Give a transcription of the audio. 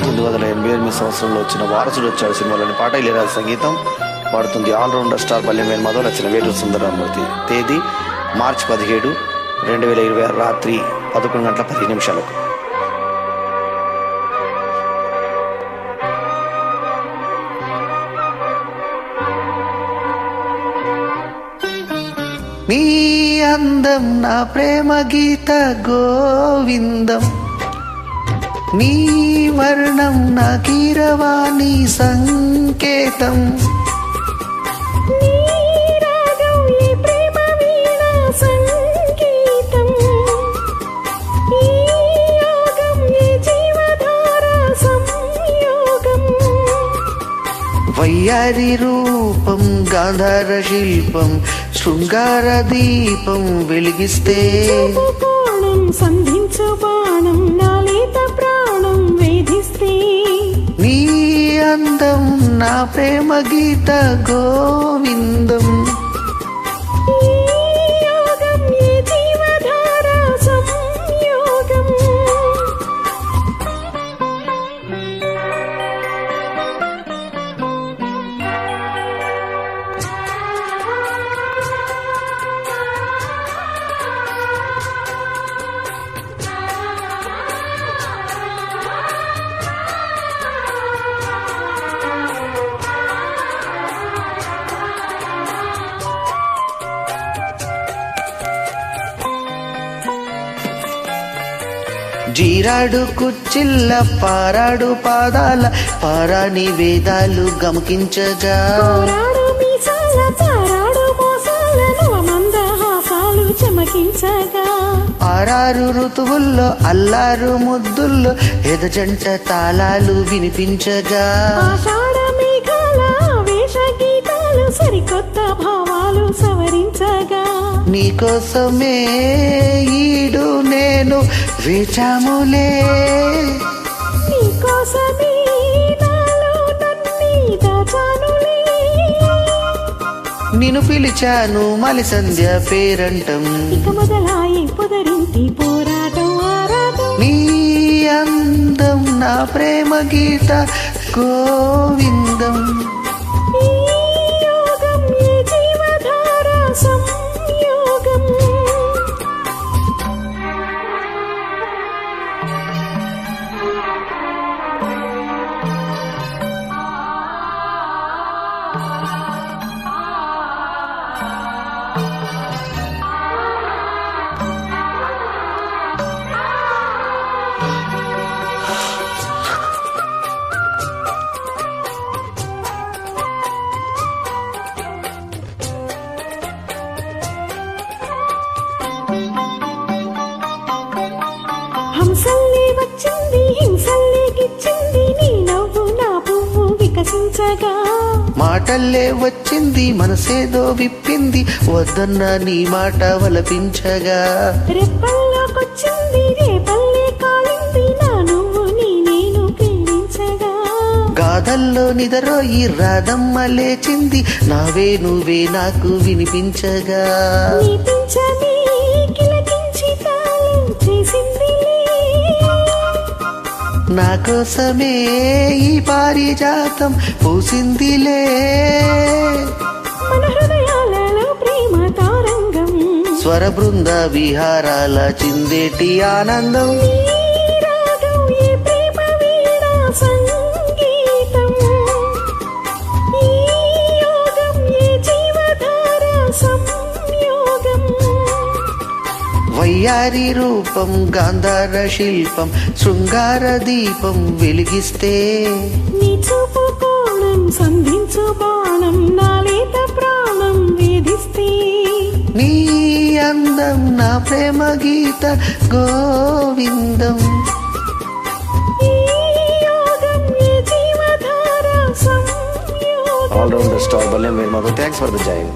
1988 సంవత్సరంలో వచ్చిన వారసుడు వచ్చాడు సినిమాలోని పాట. ఇళయరాజా సంగీతం, పాడుతుంది ఆల్రౌండర్ స్టార్ బల్లిమేల్ మాధవ్, రచన వేటూరి సుందరరామూర్తి. తేదీ మార్చి 17, 2026 రాత్రి 11:10. నీ అందం నా ప్రేమ గీత గోవిందం, నీ వర్ణం నా కీరవాణి సంకేతం. వయ్యారి రూపం గాంధార శిల్పం, శృంగార దీపం వెలిగిస్తే సంధించు బాణం నాలేత ప్రాణం వేధిస్తే. నీ అందం నా ప్రేమ గీత గోవిందం, జీరాడు కుచ్చిల్ల పారాడు పాదాల పారాని వేదాలు గమకించగా, ఆరారు ఋతువుల్లో అల్లారు ముద్దుల్లో ఎదజంట తాళాలు వినిపించగా, సరికొత్త భావాలు సవరించగా, నీకోసమే ఈడు నేను వేచాములే, నీకోసమే నాలో నన్ను దాచానులే. నిన్ను పిలిచాను మలి సంధ్య పేరంటం, ఇక మొదలాయి పొదరింటి పోరాటం ఆరాటం. నీ అందం నా ప్రేమ గీత గోవిందం, హంసల్లే వచ్చింది హింసల్లే గిచ్చింది, నీ నవ్వు నా పువ్వు వికసించగా, మాటల్లే వచ్చింది మనసేదో విప్పింది, వద్దన్న నీ మాట వలపించగా, రెప్పల్లోకొచ్చింది రేపల్లే కాలింది, నా నువ్వు నీ నేను ప్రేమించగా, గాథల్లో నిదరోయి రాధమ్మ లేచింది, నావే నువ్వే నాకు వినిపించగా, నీపించని కిలకించి తాళం చేసింది, నా కోసమే ఈ పారిజాతం పూసిందిలే, మన హృదయాలలో ప్రేమ తారంగం, స్వర బృంద విహారాల చిందేటి ఆనందం. వయ్యారి రూపం గాంధార శిల్పం, శృంగార దీపం వెలిగిస్తే, నీ చూపు కోణం సంధించు బాణం నాలేత ప్రాణం వేధిస్తే, నీ అందం నా ప్రేమ గీత గోవిందం. ఆల్రౌండర్ స్టార్ బల్లిమేల్ Madhav, thanks for the join.